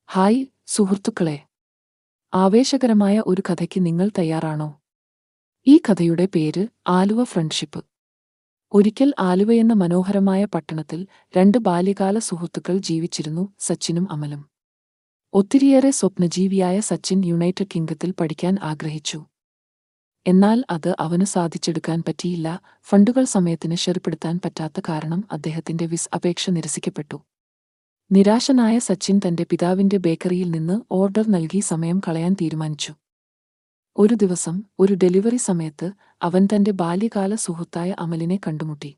Hi സുഹൃത്തുക്കളെ, ആവേശകരമായ ഒരു കഥയ്ക്ക് നിങ്ങൾ തയ്യാറാണോ? ഈ കഥയുടെ പേര് ആലുവ ഫ്രണ്ട്ഷിപ്പ്. ഒരിക്കൽ ആലുവയെന്ന മനോഹരമായ പട്ടണത്തിൽ രണ്ട് ബാല്യകാല സുഹൃത്തുക്കൾ ജീവിച്ചിരുന്നു, സച്ചിനും അമലും. ഒത്തിരിയേറെ സ്വപ്നജീവിയായ സച്ചിൻ യുണൈറ്റഡ് കിംഗ്ഡത്തിൽ പഠിക്കാൻ ആഗ്രഹിച്ചു. എന്നാൽ അത് അവന് സാധിച്ചെടുക്കാൻ പറ്റിയില്ല. ഫണ്ടുകൾ സമയത്തിന് ശരിപ്പെടുത്താൻ പറ്റാത്ത കാരണം അദ്ദേഹത്തിന്റെ വിസ അപേക്ഷ നിരസിക്കപ്പെട്ടു. നിരാശനായ സച്ചിൻ തന്റെ പിതാവിന്റെ ബേക്കറിയിൽ നിന്ന് ഓർഡർ നൽകി സമയം കളയാൻ തീരുമാനിച്ചു. ഒരു ദിവസം ഒരു ഡെലിവറി സമയത്ത് അവൻ തന്റെ ബാല്യകാല സുഹൃത്തായ അമലിനെ കണ്ടുമുട്ടി.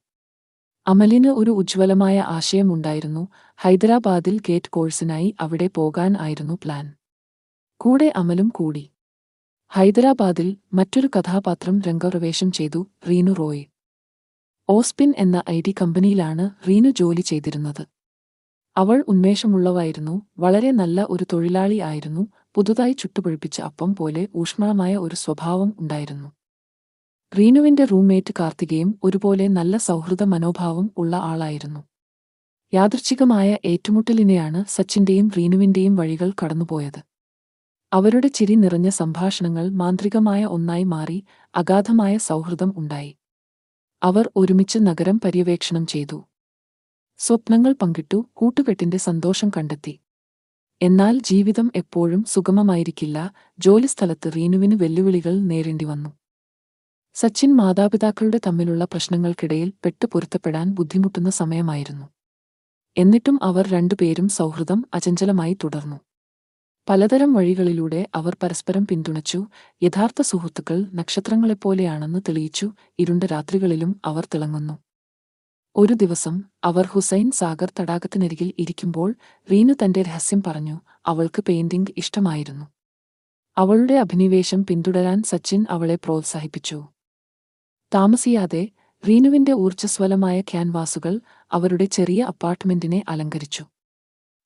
അമലിന് ഒരു ഉജ്ജ്വലമായ ആശയമുണ്ടായിരുന്നു. ഹൈദരാബാദിൽ ഗേറ്റ് കോഴ്സിനായി അവിടെ പോകാൻ ആയിരുന്നു പ്ലാൻ. കൂടെ അമലും കൂടി. ഹൈദരാബാദിൽ മറ്റൊരു കഥാപാത്രം രംഗപ്രവേശം ചെയ്തു, റീനു റോയ്. ഓസ്പിൻ എന്ന ഐ.ടി. കമ്പനിയിലാണ് റീനു ജോലി ചെയ്തിരുന്നത്. അവൾ ഉന്മേഷമുള്ളവായിരുന്നു, വളരെ നല്ല ഒരു തൊഴിലാളി ആയിരുന്നു. പുതുതായി ചുട്ടുപൊഴിപ്പിച്ച അപ്പം പോലെ ഊഷ്മളമായ ഒരു സ്വഭാവം ഉണ്ടായിരുന്നു. റീനുവിന്റെ റൂംമേറ്റ് കാർത്തികയും ഒരുപോലെ നല്ല സൗഹൃദ മനോഭാവം ഉള്ള ആളായിരുന്നു. യാദൃച്ഛികമായ ഏറ്റുമുട്ടലിനെയാണ് സച്ചിന്റെയും റീനുവിന്റെയും വഴികൾ കടന്നുപോയത്. അവരുടെ ചിരി നിറഞ്ഞ സംഭാഷണങ്ങൾ മാന്ത്രികമായ ഒന്നായി മാറി. അഗാധമായ സൗഹൃദം ഉണ്ടായി. അവർ ഒരുമിച്ച് നഗരം പര്യവേക്ഷണം ചെയ്തു. സ്വപ്നങ്ങൾ പങ്കിട്ടു, കൂട്ടുകെട്ടിന്റെ സന്തോഷം കണ്ടെത്തി. എന്നാൽ ജീവിതം എപ്പോഴും സുഗമമായിരിക്കില്ല. ജോലിസ്ഥലത്ത് റീനുവിന് വെല്ലുവിളികൾ നേരിടേണ്ടി വന്നു. സച്ചിൻ മാതാപിതാക്കളുടെ തമ്മിലുള്ള പ്രശ്നങ്ങൾക്കിടയിൽ പൊരുത്തപ്പെടാൻ ബുദ്ധിമുട്ടുന്ന സമയമായിരുന്നു. എന്നിട്ടും അവർ രണ്ടുപേരും സൗഹൃദം അചഞ്ചലമായി തുടർന്നു. പലതരം വഴികളിലൂടെ അവർ പരസ്പരം പിന്തുണച്ചു. യഥാർത്ഥ സുഹൃത്തുക്കൾ നക്ഷത്രങ്ങളെപ്പോലെയാണെന്ന് തെളിയിച്ചു. ഇരുണ്ട രാത്രികളിലും അവർ തിളങ്ങുന്നു. ഒരു ദിവസം അവർ ഹുസൈൻ സാഗർ തടാകത്തിനരികിൽ ഇരിക്കുമ്പോൾ റീനു തന്റെ രഹസ്യം പറഞ്ഞു. അവൾക്ക് പെയിന്റിംഗ് ഇഷ്ടമായിരുന്നു. അവളുടെ അഭിനിവേശം പിന്തുടരാൻ സച്ചിൻ അവളെ പ്രോത്സാഹിപ്പിച്ചു. താമസിയാതെ റീനുവിന്റെ ഊർജ്ജസ്വലമായ ക്യാൻവാസുകൾ അവരുടെ ചെറിയ അപ്പാർട്ട്മെന്റിനെ അലങ്കരിച്ചു.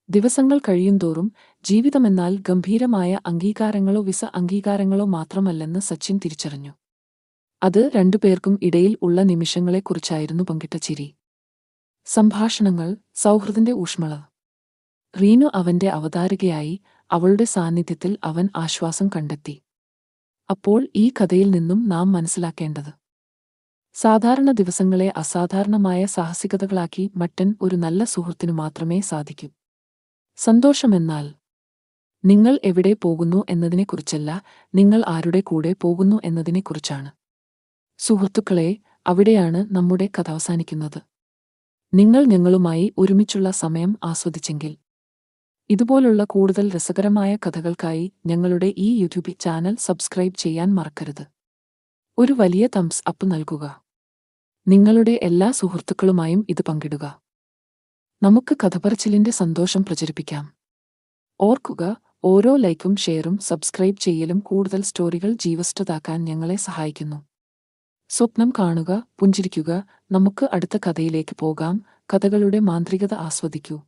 ദിവസങ്ങൾ കഴിയുന്തോറും ജീവിതമെന്നാൽ ഗംഭീരമായ അംഗീകാരങ്ങളോ വിസ അംഗീകാരങ്ങളോ മാത്രമല്ലെന്ന് സച്ചിൻ തിരിച്ചറിഞ്ഞു. അത് രണ്ടുപേർക്കും ഇടയിൽ ഉള്ള നിമിഷങ്ങളെക്കുറിച്ചായിരുന്നു. പങ്കിട്ട ചിരി, സംഭാഷണങ്ങൾ, സൗഹൃദത്തിന്റെ ഊഷ്മളത. റീനു അവന്റെ അവതാരികയായി. അവളുടെ സാന്നിധ്യത്തിൽ അവൻ ആശ്വാസം കണ്ടെത്തി. അപ്പോൾ ഈ കഥയിൽ നിന്നും നാം മനസ്സിലാക്കേണ്ടത്, സാധാരണ ദിവസങ്ങളെ അസാധാരണമായ സാഹസികതകളാക്കി മാറ്റാൻ ഒരു നല്ല സുഹൃത്തിനു മാത്രമേ സാധിക്കൂ. സന്തോഷമെന്നാൽ നിങ്ങൾ എവിടെ പോകുന്നു എന്നതിനെക്കുറിച്ചല്ല, നിങ്ങൾ ആരുടെ കൂടെ പോകുന്നു എന്നതിനെക്കുറിച്ചാണ്. സുഹൃത്തുക്കളെ, അവിടെയാണ് നമ്മുടെ കഥ അവസാനിക്കുന്നത്. നിങ്ങൾ ഞങ്ങളുമായി ഒരുമിച്ചുള്ള സമയം ആസ്വദിച്ചെങ്കിൽ ഇതുപോലുള്ള കൂടുതൽ രസകരമായ കഥകൾക്കായി ഞങ്ങളുടെ ഈ യൂട്യൂബ് ചാനൽ സബ്സ്ക്രൈബ് ചെയ്യാൻ മറക്കരുത്. ഒരു വലിയ തംസ് അപ്പ് നൽകുക. നിങ്ങളുടെ എല്ലാ സുഹൃത്തുക്കളുമായും ഇത് പങ്കിടുക. നമുക്ക് കഥപറച്ചിലിന്റെ സന്തോഷം പ്രചരിപ്പിക്കാം. ഓർക്കുക, ഓരോ ലൈക്കും ഷെയറും സബ്സ്ക്രൈബ് ചെയ്യലും കൂടുതൽ സ്റ്റോറികൾ ജീവസ്ത്രതാക്കാൻ ഞങ്ങളെ സഹായിക്കുന്നു. സ്വപ്നം കാണുക, പുഞ്ചിരിക്കുക. നമുക്ക് അടുത്ത കഥയിലേക്ക് പോകാം. കഥകളുടെ മാന്ത്രികത ആസ്വദിക്കൂ.